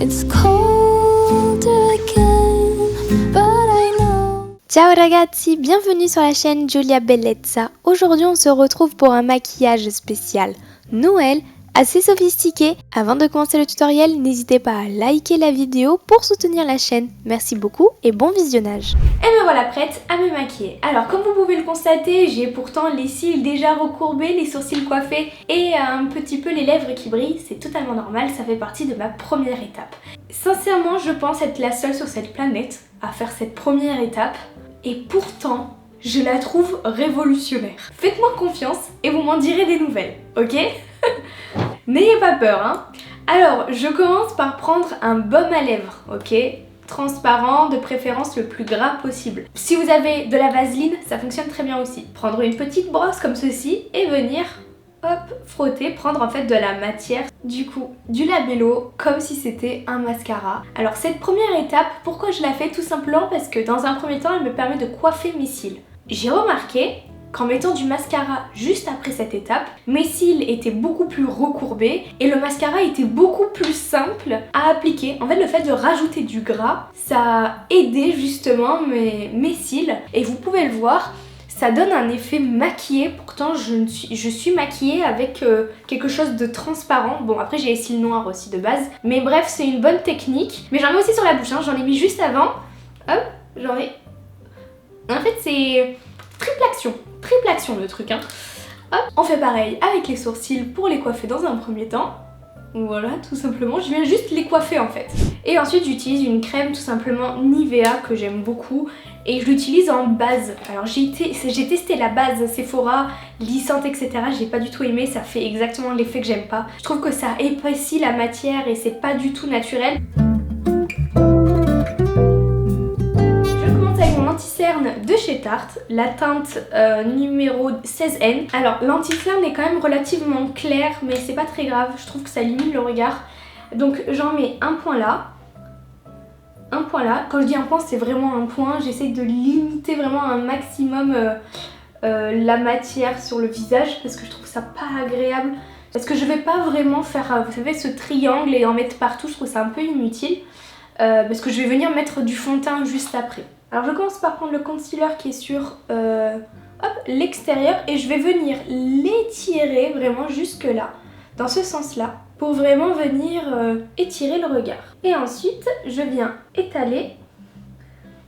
It's cold again, but I know. Ciao ragazzi, bienvenue sur la chaîne Giulia Bellezza. Aujourd'hui on se retrouve pour un maquillage spécial Noël assez sophistiqué. Avant de commencer le tutoriel, n'hésitez pas à liker la vidéo pour soutenir la chaîne. Merci beaucoup et bon visionnage. Et me voilà prête à me maquiller. Alors comme vous pouvez le constater, j'ai pourtant les cils déjà recourbés, les sourcils coiffés et un petit peu les lèvres qui brillent. C'est totalement normal, ça fait partie de ma première étape. Sincèrement, je pense être la seule sur cette planète à faire cette première étape. Et pourtant, je la trouve révolutionnaire. Faites-moi confiance et vous m'en direz des nouvelles, ok? N'ayez pas peur, hein. Alors, je commence par prendre un baume à lèvres, ok? Transparent, de préférence le plus gras possible. Si vous avez de la vaseline, ça fonctionne très bien aussi. Prendre une petite brosse comme ceci et venir, hop, frotter, prendre en fait de la matière, du coup, du labello, comme si c'était un mascara. Alors cette première étape, pourquoi je la fais? Tout simplement parce que dans un premier temps, elle me permet de coiffer mes cils. J'ai remarqué qu'en mettant du mascara juste après cette étape, mes cils étaient beaucoup plus recourbés et le mascara était beaucoup plus simple à appliquer. En fait, le fait de rajouter du gras, ça a aidé justement mes cils et vous pouvez le voir, ça donne un effet maquillé. Pourtant, je suis maquillée avec quelque chose de transparent. Bon, après j'ai les cils noirs aussi de base, mais bref, c'est une bonne technique. Mais j'en mets aussi sur la bouche, hein. J'en ai mis juste avant. Hop, j'en ai... En fait, c'est triple action le truc, hein. Hop, on fait pareil avec les sourcils pour les coiffer dans un premier temps. Voilà, tout simplement, je viens juste les coiffer en fait. Et ensuite j'utilise une crème tout simplement Nivea que j'aime beaucoup et je l'utilise en base. Alors j'ai testé la base Sephora, lissante etc, j'ai pas du tout aimé, ça fait exactement l'effet que j'aime pas. Je trouve que ça épaissit la matière et c'est pas du tout naturel. L'anti-cerne de chez Tarte, la teinte numéro 16N. Alors l'anti-cerne est quand même relativement clair mais c'est pas très grave, je trouve que ça illumine le regard. Donc j'en mets un point là, un point là. Quand je dis un point, c'est vraiment un point, j'essaie de limiter vraiment un maximum la matière sur le visage parce que je trouve ça pas agréable. Parce que je vais pas vraiment faire, vous savez, ce triangle et en mettre partout, je trouve ça un peu inutile. Parce que je vais venir mettre du fond de teint juste après. Alors je commence par prendre le concealer qui est sur l'extérieur et je vais venir l'étirer vraiment jusque là, dans ce sens là, pour vraiment venir étirer le regard. Et ensuite je viens étaler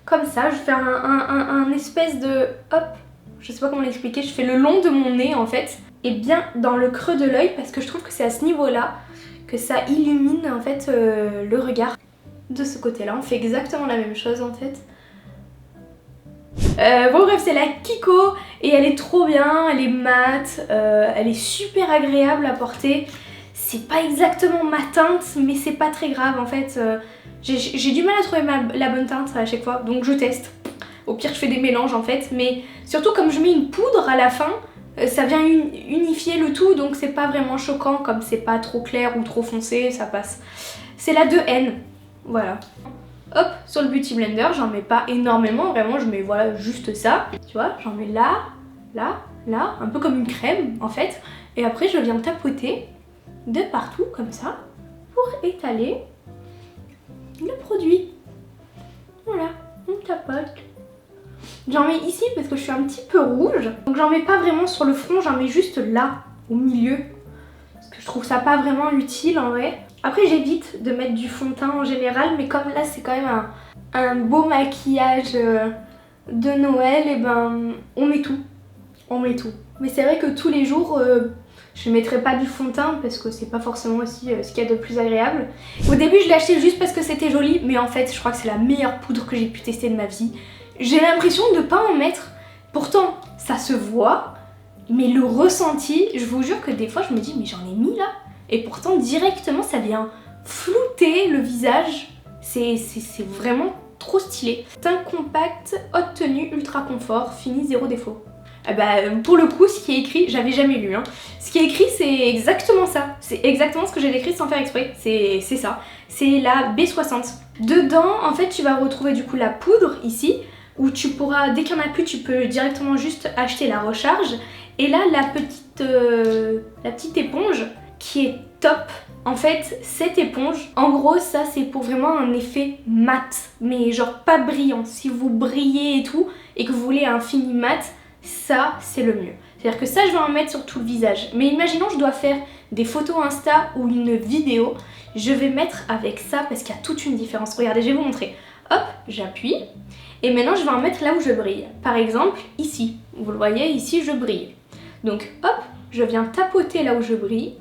comme ça, je fais un espèce de hop, je sais pas comment l'expliquer, je fais le long de mon nez en fait, et bien dans le creux de l'œil parce que je trouve que c'est à ce niveau là que ça illumine en fait le regard. De ce côté là, on fait exactement la même chose en fait. Bon bref, c'est la Kiko et elle est trop bien, elle est mate, elle est super agréable à porter. C'est pas exactement ma teinte mais c'est pas très grave en fait. J'ai du mal à trouver la bonne teinte à chaque fois donc je teste. Au pire je fais des mélanges en fait, mais surtout comme je mets une poudre à la fin, ça vient unifier le tout donc c'est pas vraiment choquant comme c'est pas trop clair ou trop foncé, ça passe. C'est la 2N, voilà. Hop, sur le Beauty Blender, j'en mets pas énormément, vraiment je mets voilà juste ça. Tu vois, j'en mets là, là, là, un peu comme une crème en fait. Et après je viens tapoter de partout comme ça pour étaler le produit. Voilà, on tapote. J'en mets ici parce que je suis un petit peu rouge. Donc j'en mets pas vraiment sur le front, j'en mets juste là, au milieu. Parce que je trouve ça pas vraiment utile en vrai. Après j'évite de mettre du fond de teint en général, mais comme là c'est quand même un beau maquillage de Noël, et ben on met tout. On met tout. Mais c'est vrai que tous les jours je ne mettrai pas du fond de teint parce que c'est pas forcément aussi ce qu'il y a de plus agréable. Au début je l'ai acheté juste parce que c'était joli, mais en fait je crois que c'est la meilleure poudre que j'ai pu tester de ma vie. J'ai l'impression de pas en mettre, pourtant ça se voit, mais le ressenti, je vous jure que des fois je me dis mais j'en ai mis là. Et pourtant directement ça vient flouter le visage, c'est vraiment trop stylé. Teint compact, haute tenue, ultra confort, fini, zéro défaut. Pour le coup ce qui est écrit, j'avais jamais lu hein. Ce qui est écrit c'est exactement ça, c'est exactement ce que j'ai décrit sans faire exprès, c'est ça. C'est la B60. Dedans en fait tu vas retrouver du coup la poudre ici, où tu pourras, dès qu'il n'y en a plus tu peux directement juste acheter la recharge. Et là la petite éponge qui est top. En fait, cette éponge, en gros, ça c'est pour vraiment un effet mat, mais genre pas brillant. Si vous brillez et tout, et que vous voulez un fini mat, ça c'est le mieux. C'est-à-dire que ça, je vais en mettre sur tout le visage. Mais imaginons, je dois faire des photos Insta ou une vidéo. Je vais mettre avec ça parce qu'il y a toute une différence. Regardez, je vais vous montrer. Hop, j'appuie. Et maintenant, je vais en mettre là où je brille. Par exemple, ici. Vous le voyez, ici, je brille. Donc, hop, je viens tapoter là où je brille.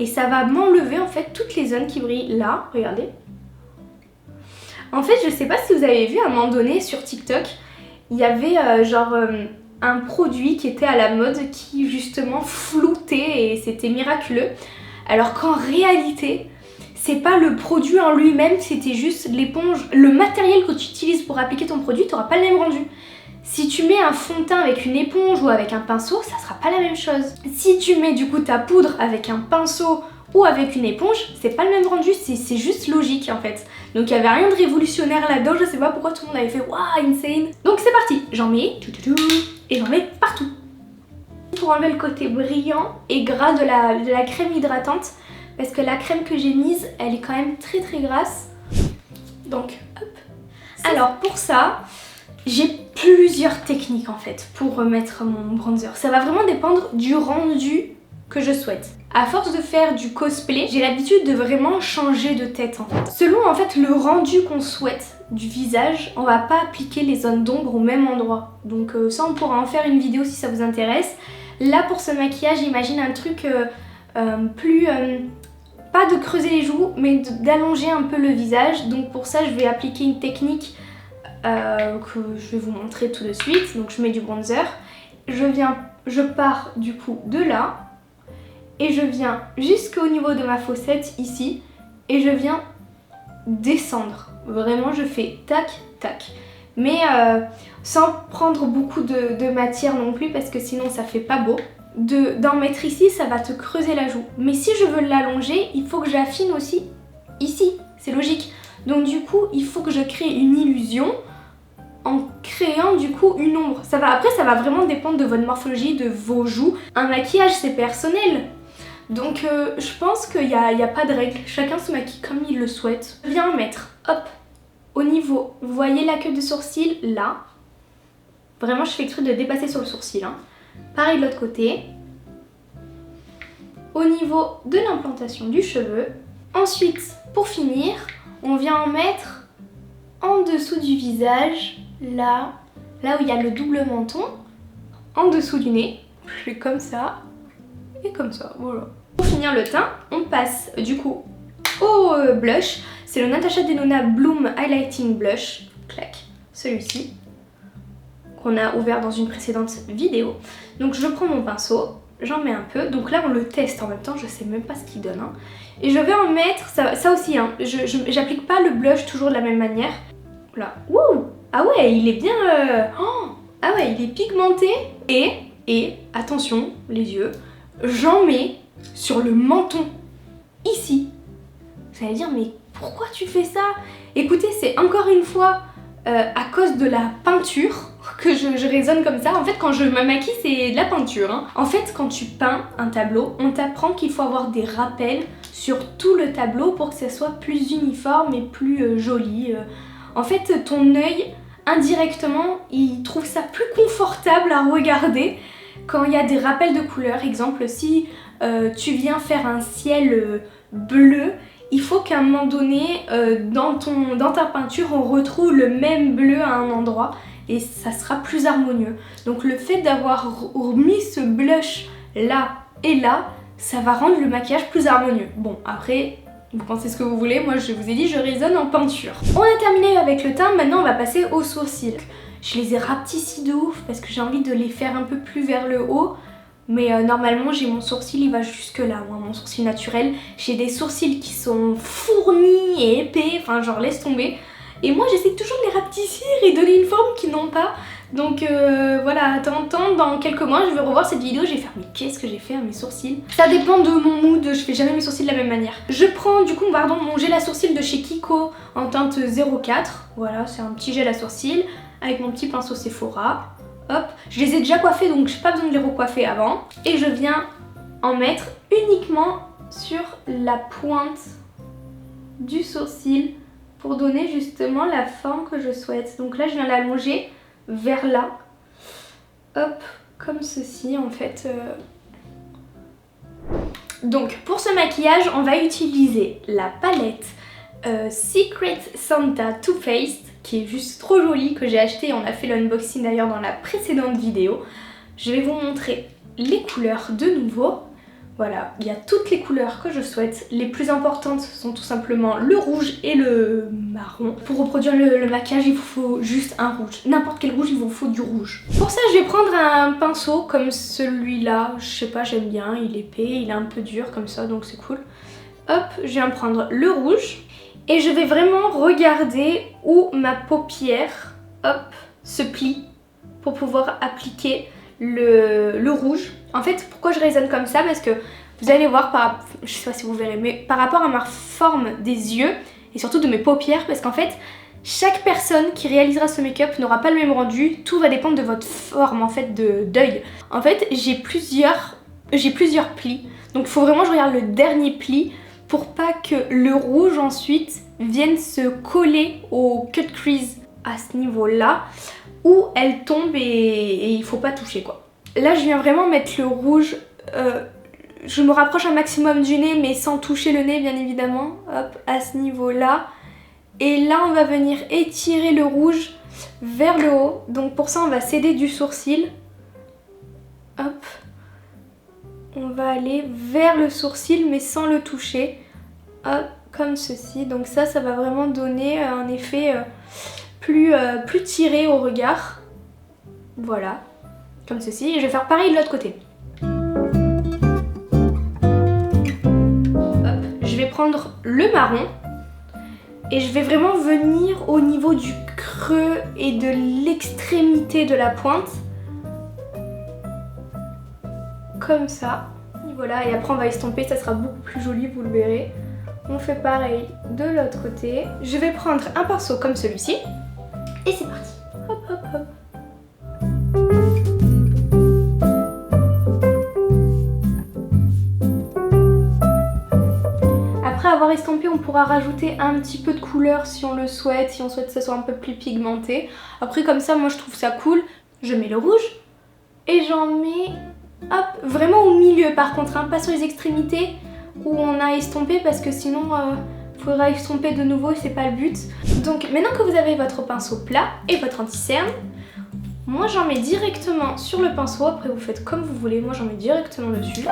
Et ça va m'enlever en fait toutes les zones qui brillent là, regardez. En fait, je sais pas si vous avez vu à un moment donné sur TikTok, il y avait un produit qui était à la mode qui justement floutait et c'était miraculeux. Alors qu'en réalité, c'est pas le produit en lui-même, c'était juste l'éponge. Le matériel que tu utilises pour appliquer ton produit, tu n'auras pas le même rendu. Si tu mets un fond de teint avec une éponge ou avec un pinceau, ça sera pas la même chose. Si tu mets du coup ta poudre avec un pinceau ou avec une éponge, c'est pas le même rendu, c'est juste logique en fait. Donc il n'y avait rien de révolutionnaire là-dedans, je sais pas pourquoi tout le monde avait fait waouh, insane. Donc c'est parti, j'en mets et j'en mets partout. Pour enlever le côté brillant et gras de la crème hydratante, parce que la crème que j'ai mise, elle est quand même très très grasse. Donc hop. Alors pour ça, j'ai plusieurs techniques en fait pour remettre mon bronzer. Ça va vraiment dépendre du rendu que je souhaite. À force de faire du cosplay, j'ai l'habitude de vraiment changer de tête en fait. Selon en fait le rendu qu'on souhaite du visage, on va pas appliquer les zones d'ombre au même endroit. Donc ça on pourra en faire une vidéo si ça vous intéresse. Là pour ce maquillage, j'imagine un truc pas de creuser les joues, mais d'allonger un peu le visage. Donc pour ça je vais appliquer une technique que je vais vous montrer tout de suite. Donc je mets du bronzer, je pars du coup de là et je viens jusqu'au niveau de ma fossette ici et je viens descendre. Vraiment je fais tac tac, mais sans prendre beaucoup de matière non plus parce que sinon ça fait pas beau. D'en mettre ici, ça va te creuser la joue, mais si je veux l'allonger, il faut que j'affine aussi ici, c'est logique. Donc du coup il faut que je crée une illusion en créant du coup une ombre. Après ça va vraiment dépendre de votre morphologie, de vos joues. Un maquillage c'est personnel, donc je pense qu'il n'y a pas de règle, chacun se maquille comme il le souhaite. Je viens mettre, hop, au niveau, vous voyez la queue de sourcil là, vraiment je fais exprès de dépasser sur le sourcil, hein. Pareil de l'autre côté, au niveau de l'implantation du cheveu. Ensuite, pour finir, on vient en mettre en dessous du visage, là où il y a le double menton, en dessous du nez. Je fais comme ça et comme ça, voilà. Pour finir le teint, on passe du coup au blush. C'est le Natasha Denona Bloom Highlighting Blush, clac, celui-ci, qu'on a ouvert dans une précédente vidéo. Donc je prends mon pinceau, j'en mets un peu, donc là on le teste en même temps, je sais même pas ce qu'il donne, hein. Et je vais en mettre, ça aussi, hein, j'applique pas le blush toujours de la même manière. Là, wouh, ah ouais, il est bien, ah ouais, il est pigmenté. Et attention, les yeux, j'en mets sur le menton, ici. Vous allez dire, mais pourquoi tu fais ça? Écoutez, c'est encore une fois à cause de la peinture que je raisonne comme ça. En fait, quand je me maquille, c'est de la peinture, hein. En fait, quand tu peins un tableau, on t'apprend qu'il faut avoir des rappels sur tout le tableau pour que ça soit plus uniforme et plus joli. En fait, ton œil, indirectement, il trouve ça plus confortable à regarder quand il y a des rappels de couleurs. Exemple, si tu viens faire un ciel bleu, il faut qu'à un moment donné, dans ta peinture, on retrouve le même bleu à un endroit et ça sera plus harmonieux. Donc le fait d'avoir mis ce blush là et là, ça va rendre le maquillage plus harmonieux. Bon, après, vous pensez ce que vous voulez, moi je vous ai dit, je raisonne en peinture. On a terminé avec le teint, maintenant on va passer aux sourcils. Je les ai rapetissés de ouf parce que j'ai envie de les faire un peu plus vers le haut. Mais normalement j'ai mon sourcil, il va jusque là, moi, mon sourcil naturel. J'ai des sourcils qui sont fournis et épais, enfin genre laisse tomber. Et moi j'essaie toujours de les rapetissir et donner une forme qu'ils n'ont pas. Donc voilà, dans quelques mois je vais revoir cette vidéo, je vais faire mais qu'est-ce que j'ai fait à mes sourcils? Ça dépend de mon mood, je fais jamais mes sourcils de la même manière. Je prends du coup mon gel à sourcils de chez Kiko en teinte 04. Voilà, c'est un petit gel à sourcils avec mon petit pinceau Sephora. Hop, je les ai déjà coiffés donc j'ai pas besoin de les recoiffer avant. Et je viens en mettre uniquement sur la pointe du sourcil pour donner justement la forme que je souhaite. Donc là je viens l'allonger vers là, hop, comme ceci en fait. Donc pour ce maquillage on va utiliser la palette Secret Santa Too Faced qui est juste trop jolie, que j'ai acheté, on a fait l'unboxing d'ailleurs dans la précédente vidéo. Je vais vous montrer les couleurs de nouveau. Voilà, il y a toutes les couleurs que je souhaite. Les plus importantes sont tout simplement le rouge et le marron. Pour reproduire le maquillage, il vous faut juste un rouge. N'importe quel rouge, il vous faut du rouge. Pour ça, je vais prendre un pinceau comme celui-là. Je sais pas, j'aime bien, il est épais, il est un peu dur comme ça, donc c'est cool. Hop, je viens prendre le rouge. Et je vais vraiment regarder où ma paupière, hop, se plie pour pouvoir appliquer le rouge. En fait, pourquoi je raisonne comme ça? Parce que vous allez voir, je sais pas si vous verrez, mais par rapport à ma forme des yeux et surtout de mes paupières, parce qu'en fait, chaque personne qui réalisera ce make-up n'aura pas le même rendu. Tout va dépendre de votre forme en fait d'œil. En fait, j'ai plusieurs plis, donc il faut vraiment que je regarde le dernier pli pour pas que le rouge ensuite vienne se coller au cut crease à ce niveau-là où elle tombe et il faut pas toucher quoi. Là je viens vraiment mettre le rouge, je me rapproche un maximum du nez mais sans toucher le nez bien évidemment, hop, à ce niveau-là. Et là on va venir étirer le rouge vers le haut, donc pour ça on va s'aider du sourcil, hop. On va aller vers le sourcil mais sans le toucher, hop, comme ceci. Donc ça va vraiment donner un effet plus tiré au regard. Voilà, comme ceci. Et je vais faire pareil de l'autre côté. Hop, je vais prendre le marron et je vais vraiment venir au niveau du creux et de l'extrémité de la pointe. Comme ça, et voilà, et après on va estomper, ça sera beaucoup plus joli, vous le verrez. On fait pareil de l'autre côté. Je vais prendre un pinceau comme celui-ci, et c'est parti. Hop, hop, hop. Après avoir estompé, on pourra rajouter un petit peu de couleur si on le souhaite, si on souhaite que ça soit un peu plus pigmenté. Après comme ça, moi je trouve ça cool. Je mets le rouge, et j'en mets... hop, vraiment au milieu par contre, hein, pas sur les extrémités où on a estompé parce que sinon il faudra estomper de nouveau et c'est pas le but. Donc maintenant que vous avez votre pinceau plat et votre anti-cerne, moi j'en mets directement sur le pinceau, après vous faites comme vous voulez, moi j'en mets directement dessus.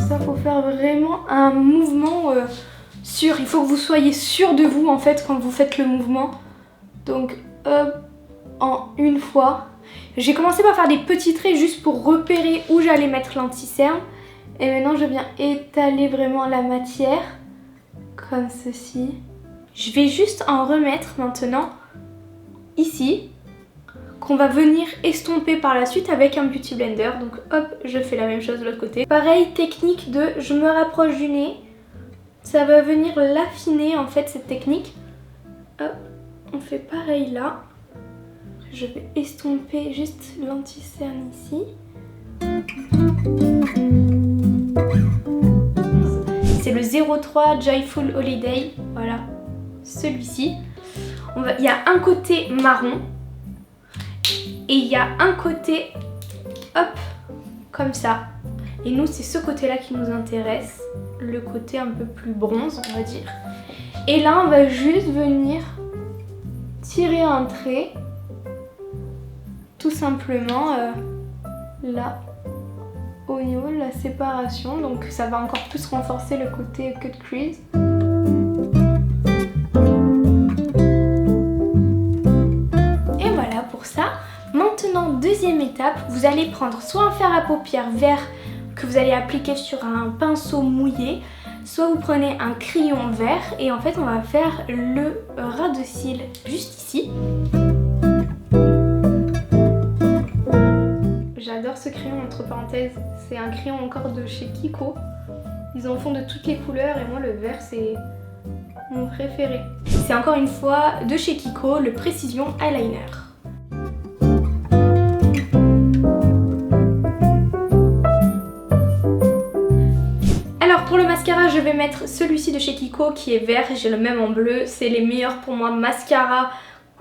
Ça faut faire vraiment un mouvement sûr, il faut que vous soyez sûr de vous en fait quand vous faites le mouvement. Donc hop, en une fois. J'ai commencé par faire des petits traits juste pour repérer où j'allais mettre l'anti-cerne. Et maintenant je viens étaler vraiment la matière comme ceci. Je vais juste en remettre maintenant ici, qu'on va venir estomper par la suite avec un beauty blender. Donc hop, je fais la même chose de l'autre côté. Pareil, technique de je me rapproche du nez. Ça va venir l'affiner en fait cette technique. Hop, on fait pareil là. Je vais estomper juste l'anti-cerne ici. C'est le 03 Joyful Holiday, voilà, celui-ci. Il y a un côté marron et il y a un côté, hop, comme ça. Et nous, c'est ce côté-là qui nous intéresse, le côté un peu plus bronze, on va dire. Et là, on va juste venir tirer un trait. Tout simplement là au niveau de la séparation, donc ça va encore plus renforcer le côté cut crease. Et voilà pour ça. Maintenant deuxième étape, vous allez prendre soit un fard à paupières vert que vous allez appliquer sur un pinceau mouillé, soit vous prenez un crayon vert et en fait on va faire le ras de cils juste ici. J'adore ce crayon entre parenthèses, c'est un crayon encore de chez Kiko. Ils en font de toutes les couleurs et moi le vert c'est mon préféré. C'est encore une fois de chez Kiko, le Précision Eyeliner. mascara, je vais mettre celui-ci de chez Kiko qui est vert, j'ai le même en bleu. C'est les meilleurs pour moi mascara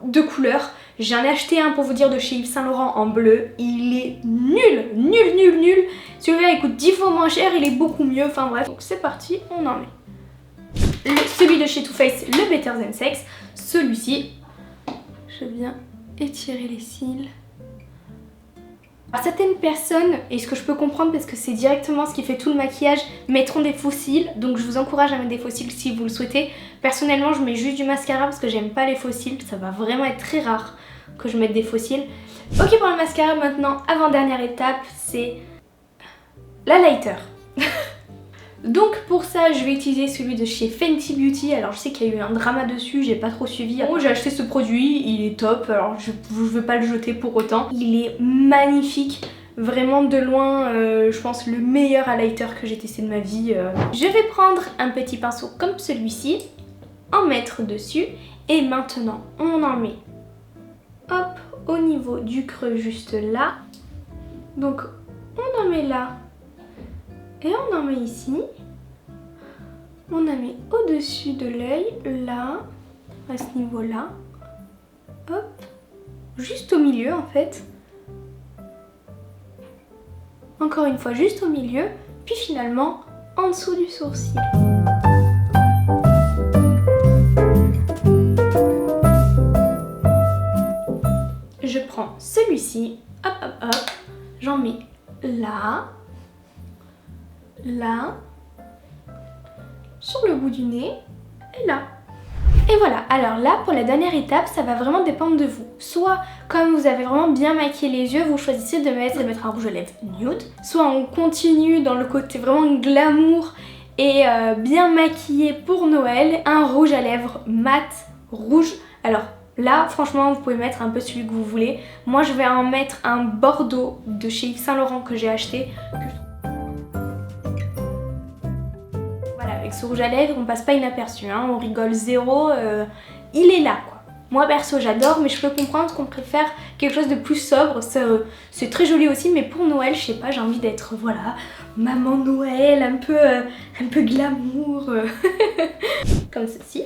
de couleur. J'en ai acheté un pour vous dire de chez Yves Saint Laurent en bleu. Il est nul, nul, nul, nul. Celui-là il coûte 10 fois moins cher, il est beaucoup mieux. Enfin bref, donc c'est parti, on en met. Celui de chez Too Faced, le Better Than Sex. Celui-ci, je viens étirer les cils. Alors, certaines personnes, et ce que je peux comprendre parce que c'est directement ce qui fait tout le maquillage, mettront des faux cils. Donc je vous encourage à mettre des faux cils si vous le souhaitez. Personnellement je mets juste du mascara parce que j'aime pas les faux cils. Ça va vraiment être très rare que je mette des faux cils. Ok pour le mascara maintenant, avant-dernière étape, c'est l'highlighter. Donc pour ça je vais utiliser celui de chez Fenty Beauty. Alors je sais qu'il y a eu un drama dessus, j'ai pas trop suivi. Bon, j'ai acheté ce produit, il est top, alors je veux pas le jeter pour autant. Il est magnifique, vraiment de loin je pense le meilleur highlighter que j'ai testé de ma vie. Je vais prendre un petit pinceau comme celui-ci, en mettre dessus et maintenant on en met hop au niveau du creux juste là. Donc on en met là. Et on en met ici, on en met au-dessus de l'œil, là, à ce niveau-là, hop, juste au milieu en fait. Encore une fois, juste au milieu, puis finalement en dessous du sourcil. Je prends celui-ci, hop hop hop, j'en mets là. Là, sur le bout du nez et là. Et voilà, alors là pour la dernière étape ça va vraiment dépendre de vous. Soit comme vous avez vraiment bien maquillé les yeux, vous choisissez de mettre un rouge à lèvres nude. Soit on continue dans le côté vraiment glamour et bien maquillé pour Noël, un rouge à lèvres mat rouge. Alors là franchement vous pouvez mettre un peu celui que vous voulez. Moi je vais en mettre un bordeaux de chez Yves Saint Laurent que j'ai acheté. Avec ce rouge à lèvres on passe pas inaperçu, hein, on rigole zéro, il est là quoi. Moi perso j'adore mais je peux comprendre qu'on préfère quelque chose de plus sobre, c'est très joli aussi mais pour Noël je sais pas, j'ai envie d'être voilà, maman Noël, un peu glamour, comme ceci.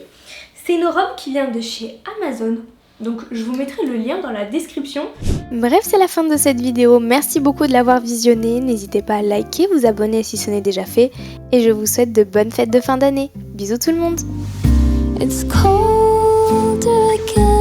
C'est une robe qui vient de chez Amazon. Donc je vous mettrai le lien dans la description. Bref, c'est la fin de cette vidéo. Merci beaucoup de l'avoir visionnée. N'hésitez pas à liker, vous abonner si ce n'est déjà fait. Et je vous souhaite de bonnes fêtes de fin d'année. Bisous tout le monde. It's cold again.